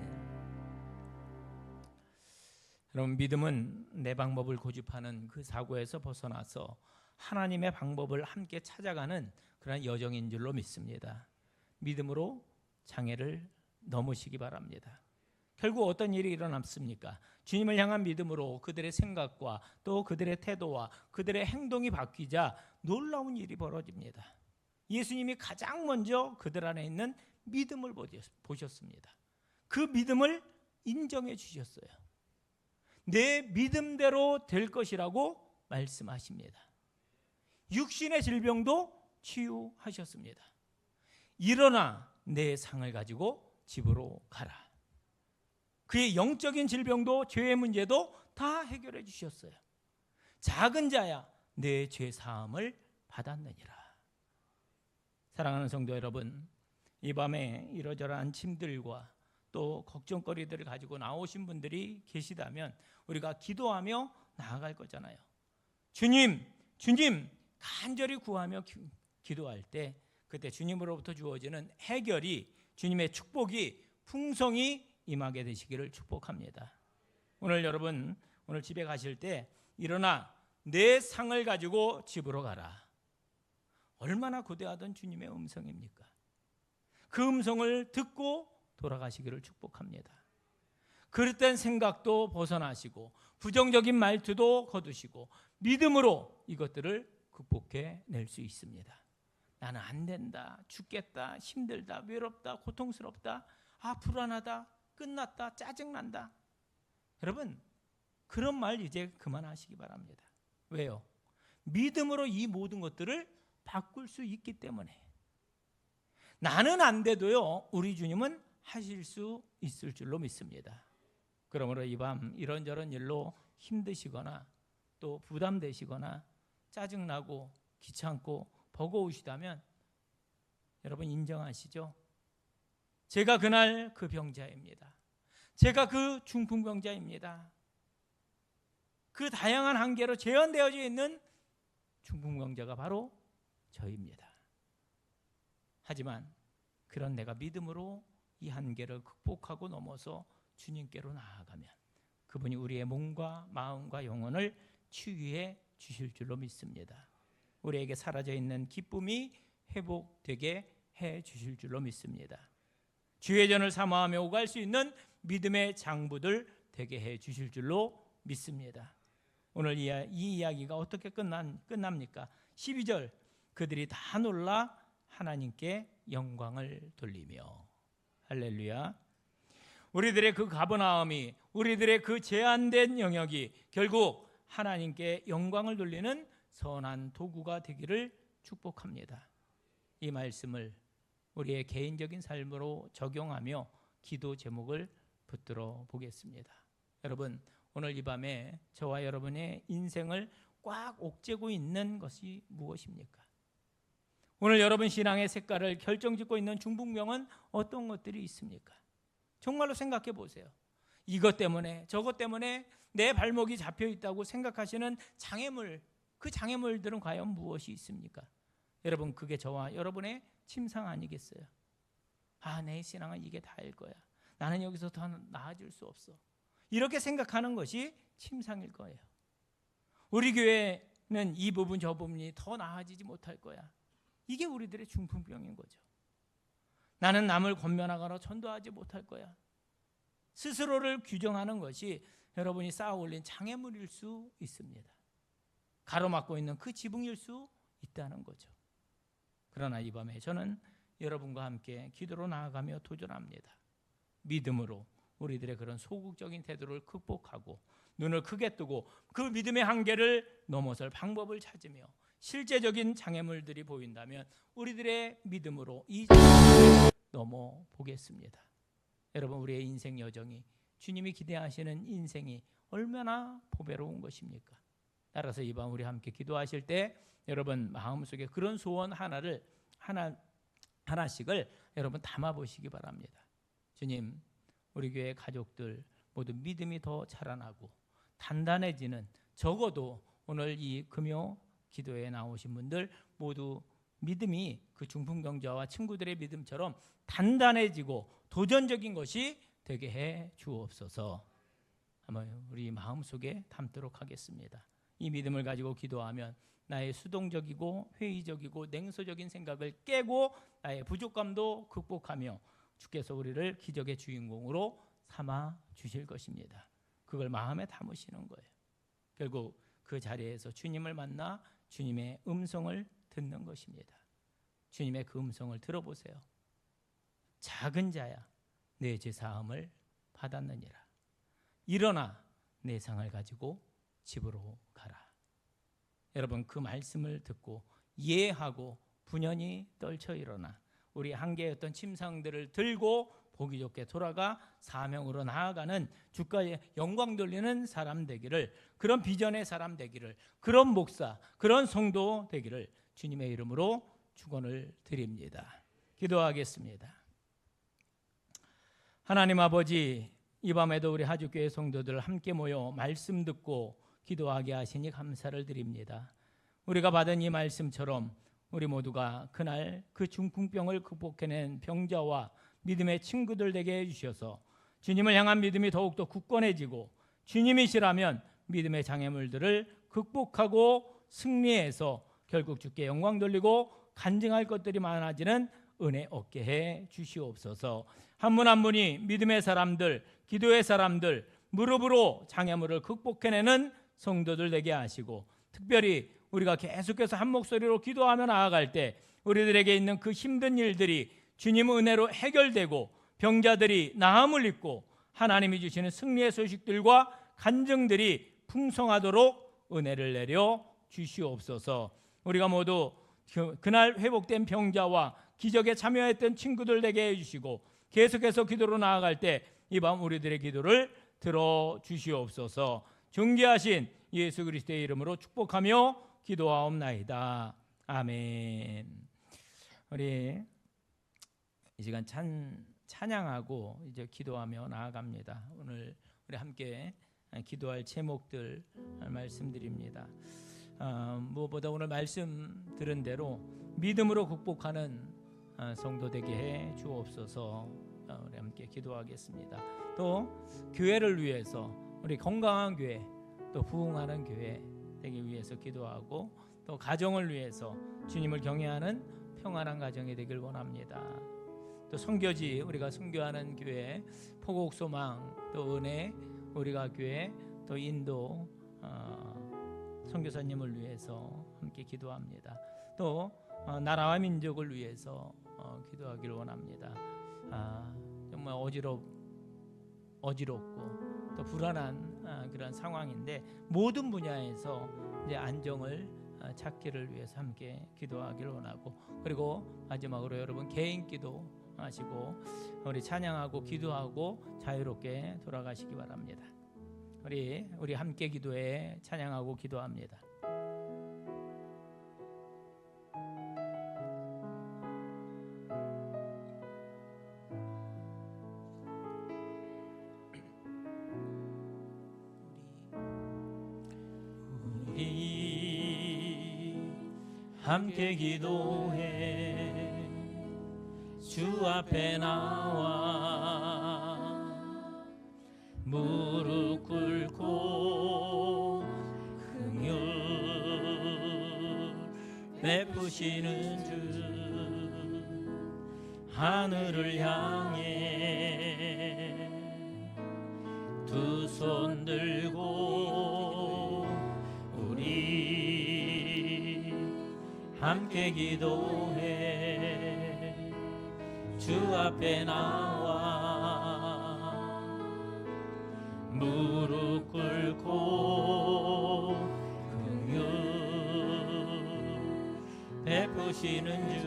여러분, 믿음은 내 방법을 고집하는 그 사고에서 벗어나서 하나님의 방법을 함께 찾아가는 그런 여정인 줄로 믿습니다. 믿음으로 장애를 넘으시기 바랍니다. 결국 어떤 일이 일어났습니까? 주님을 향한 믿음으로 그들의 생각과 또 그들의 태도와 그들의 행동이 바뀌자 놀라운 일이 벌어집니다. 예수님이 가장 먼저 그들 안에 있는 믿음을 보셨습니다. 그 믿음을 인정해 주셨어요. 내 믿음대로 될 것이라고 말씀하십니다. 육신의 질병도 치유하셨습니다. 일어나 내 상을 가지고 집으로 가라. 그의 영적인 질병도 죄의 문제도 다 해결해 주셨어요. 작은 자야 내 죄 사함을 받았느니라. 사랑하는 성도 여러분, 이 밤에 이러저러한 짐들과 또 걱정거리들을 가지고 나오신 분들이 계시다면 우리가 기도하며 나아갈 거잖아요. 주님 간절히 구하며 기도할 때 그때 주님으로부터 주어지는 해결이, 주님의 축복이 풍성히 임하게 되시기를 축복합니다. 오늘 여러분, 오늘 집에 가실 때 일어나 내 상을 가지고 집으로 가라. 얼마나 고대하던 주님의 음성입니까? 그 음성을 듣고 돌아가시기를 축복합니다. 그릇된 생각도 벗어나시고 부정적인 말투도 거두시고 믿음으로 이것들을 극복해 낼 수 있습니다. 나는 안 된다, 죽겠다, 힘들다, 외롭다, 고통스럽다, 불안하다, 끝났다, 짜증난다. 여러분, 그런 말 이제 그만하시기 바랍니다. 왜요? 믿음으로 이 모든 것들을 바꿀 수 있기 때문에. 나는 안 돼도요, 우리 주님은 하실 수 있을 줄로 믿습니다. 그러므로 이 밤 이런저런 일로 힘드시거나 또 부담되시거나 짜증나고 귀찮고 버거우시다면 여러분 인정하시죠? 제가 그날 그 병자입니다. 제가 그 중풍병자입니다. 그 다양한 한계로 재현되어져 있는 중풍병자가 바로 저입니다. 하지만 그런 내가 믿음으로 이 한계를 극복하고 넘어서 주님께로 나아가면 그분이 우리의 몸과 마음과 영혼을 치유해 주실 줄로 믿습니다. 우리에게 사라져 있는 기쁨이 회복되게 해 주실 줄로 믿습니다. 주의 전을 사모하며 오갈 수 있는 믿음의 장부들 되게 해 주실 줄로 믿습니다. 오늘 이 이야기가 어떻게 끝납니까? 12절, 그들이 다 놀라 하나님께 영광을 돌리며. 할렐루야. 우리들의 그 가버나움이, 우리들의 그 제한된 영역이 결국 하나님께 영광을 돌리는 선한 도구가 되기를 축복합니다. 이 말씀을 우리의 개인적인 삶으로 적용하며 기도 제목을 붙들어 보겠습니다. 여러분, 오늘 이 밤에 저와 여러분의 인생을 꽉 옥죄고 있는 것이 무엇입니까? 오늘 여러분 신앙의 색깔을 결정짓고 있는 중풍병은 어떤 것들이 있습니까? 정말로 생각해 보세요. 이것 때문에 저것 때문에 내 발목이 잡혀 있다고 생각하시는 장애물, 그 장애물들은 과연 무엇이 있습니까? 여러분, 그게 저와 여러분의 침상 아니겠어요? 내 신앙은 이게 다일 거야. 나는 여기서 더 나아질 수 없어. 이렇게 생각하는 것이 침상일 거예요. 우리 교회는 이 부분 저 부분이 더 나아지지 못할 거야. 이게 우리들의 중풍병인 거죠. 나는 남을 권면하거나 전도하지 못할 거야. 스스로를 규정하는 것이 여러분이 쌓아 올린 장애물일 수 있습니다. 가로막고 있는 그 지붕일 수 있다는 거죠. 그러나 이 밤에 저는 여러분과 함께 기도로 나아가며 도전합니다. 믿음으로 우리들의 그런 소극적인 태도를 극복하고 눈을 크게 뜨고 그 믿음의 한계를 넘어설 방법을 찾으며 실제적인 장애물들이 보인다면 우리들의 믿음으로 이 장애물을 넘어보겠습니다. 여러분, 우리의 인생 여정이, 주님이 기대하시는 인생이 얼마나 보배로운 것입니까? 따라서 이 밤 우리 함께 기도하실 때 여러분 마음속에 그런 소원 하나씩을 여러분 담아보시기 바랍니다. 주님, 우리 교회 가족들 모두 믿음이 더 자라나고 단단해지는, 적어도 오늘 이 금요 기도에 나오신 분들 모두 믿음이 그 중풍병자와 친구들의 믿음처럼 단단해지고 도전적인 것이 되게 해 주옵소서. 한번 우리 마음속에 담도록 하겠습니다. 이 믿음을 가지고 기도하면 나의 수동적이고 회의적이고 냉소적인 생각을 깨고 나의 부족감도 극복하며 주께서 우리를 기적의 주인공으로 삼아 주실 것입니다. 그걸 마음에 담으시는 거예요. 결국 그 자리에서 주님을 만나 주님의 음성을 듣는 것입니다. 주님의 그 음성을 들어보세요. 작은 자야, 내 죄 사함을 받았느니라. 일어나 내 상을 가지고 집으로 가라. 여러분, 그 말씀을 듣고 이해하고 분연히 떨쳐 일어나 우리 한계였던 침상들을 들고 보기 좋게 돌아가 사명으로 나아가는 주가의 영광 돌리는 사람 되기를, 그런 비전의 사람 되기를, 그런 목사, 그런 성도 되기를 주님의 이름으로 축원을 드립니다. 기도하겠습니다. 하나님 아버지, 이 밤에도 우리 하주교회 성도들 함께 모여 말씀 듣고 기도하게 하시니 감사를 드립니다. 우리가 받은 이 말씀처럼 우리 모두가 그날 그 중풍병을 극복해낸 병자와 믿음의 친구들 되게 해주셔서 주님을 향한 믿음이 더욱더 굳건해지고 주님이시라면 믿음의 장애물들을 극복하고 승리해서 결국 주께 영광 돌리고 간증할 것들이 많아지는 은혜 얻게 해 주시옵소서. 한 분 한 분이 믿음의 사람들, 기도의 사람들, 무릎으로 장애물을 극복해내는 성도들 되게 하시고, 특별히 우리가 계속해서 한 목소리로 기도하며 나아갈 때 우리들에게 있는 그 힘든 일들이 주님 은혜로 해결되고 병자들이 나음을 입고 하나님이 주시는 승리의 소식들과 간증들이 풍성하도록 은혜를 내려 주시옵소서. 우리가 모두 그날 회복된 병자와 기적에 참여했던 친구들 되게 해주시고 계속해서 기도로 나아갈 때 이 밤 우리들의 기도를 들어주시옵소서. 존귀하신 예수 그리스도의 이름으로 축복하며 기도하옵나이다. 아멘. 우리 이 시간 찬양하고 이제 기도하며 나아갑니다. 오늘 우리 함께 기도할 제목들 말씀드립니다. 무엇보다 오늘 말씀 들은 대로 믿음으로 극복하는 성도 되게 해 주옵소서. 우리 함께 기도하겠습니다. 또 교회를 위해서, 우리 건강한 교회, 또 부흥하는 교회 되기 위해서 기도하고, 또 가정을 위해서 주님을 경외하는 평안한 가정이 되길 원합니다. 또 선교지, 우리가 선교하는 교회, 포곡소망, 또 은혜, 우리가 교회, 또 인도 선교사님을 위해서 함께 기도합니다. 또 나라와 민족을 위해서 기도하기를 원합니다. 정말 어지럽고 또 불안한 그런 상황인데 모든 분야에서 이제 안정을 찾기를 위해서 함께 기도하기를 원하고, 그리고 마지막으로 여러분 개인 기도 하시고 우리 찬양하고 기도하고 자유롭게 돌아가시기 바랍니다. 우리 함께 기도해 찬양하고 기도합니다. 함께 기도해 주 앞에 나와 무릎 꿇고 긍휼 베푸시는 주, 하늘을 향해 두 손 들고 우리 함께 기도해 주 앞에 나와 무릎 꿇고 긍휼 베푸시는 주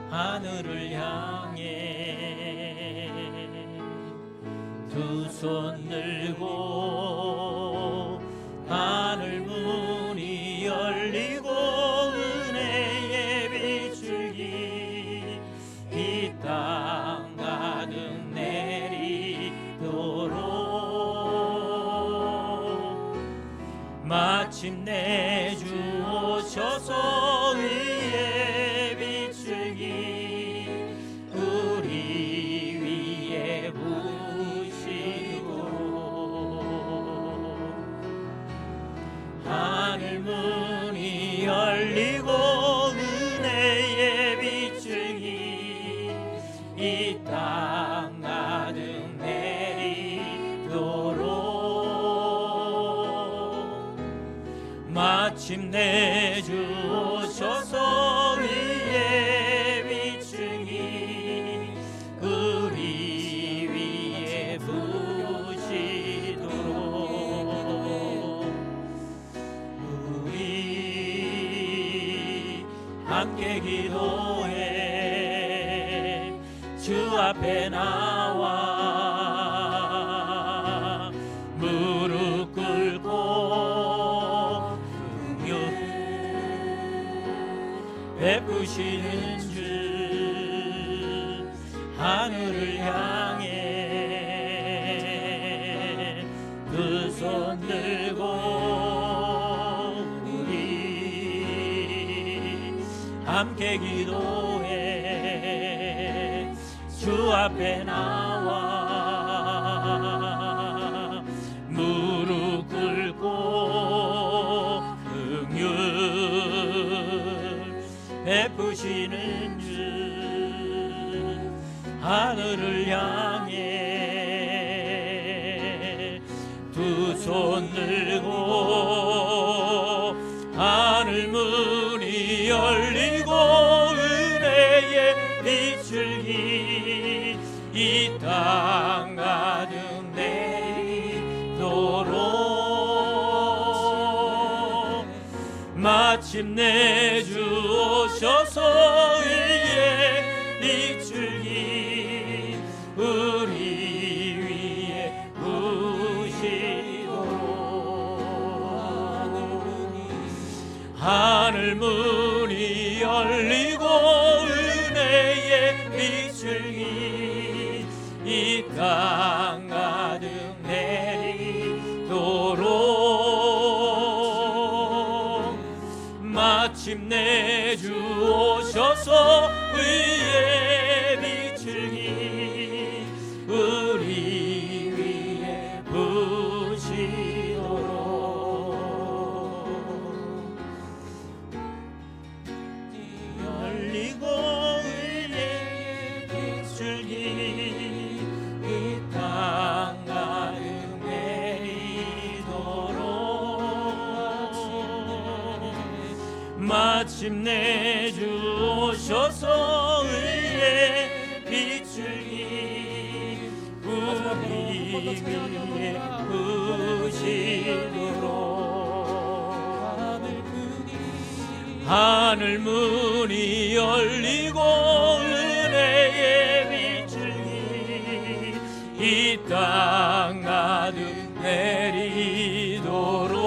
하늘을 향해 두 손 들고 하늘 문이 열리고 은혜의 비출기 이 땅 가득 내리도록 마침내 주 오셔서 위에 비출기 우리 위에 하늘 문이 열리고 은혜의 비출기 이 땅 가득 내리도록 마침내 주 오셔서 위에 비출기 우리 위에 부시도록 함께 기도해 주 앞에 나와 무릎 꿇고 긍휼 베푸시는 주 하늘을 향해 두 손 들고 함께 기도해 주 앞에 나와 무릎 꿇고 긍휼 베푸시는 주 하늘을 향해 두 손 들고 하늘 문이 열리고 은혜의 비출기 이 땅 가득 내리도록 마침내 주 오셔서 위에 비출기 우리 위에 부시도록 하늘 문이 열리고 은혜의 비출기 이 땅 가득 내리도록 마침내 주 오셔서 위에 비출기 우리 위에 부시도록 열리고 위에 비출기 이 땅 가득 내리도록 마침내 주 오셔서 위에 비출기 우리 위에 부시도록 하늘 문이 열리고 은혜의 비출기 이 땅 가득 내리도록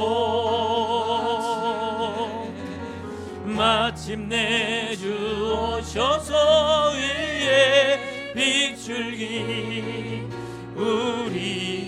마침내 주 오셔서 위에 비출기 우리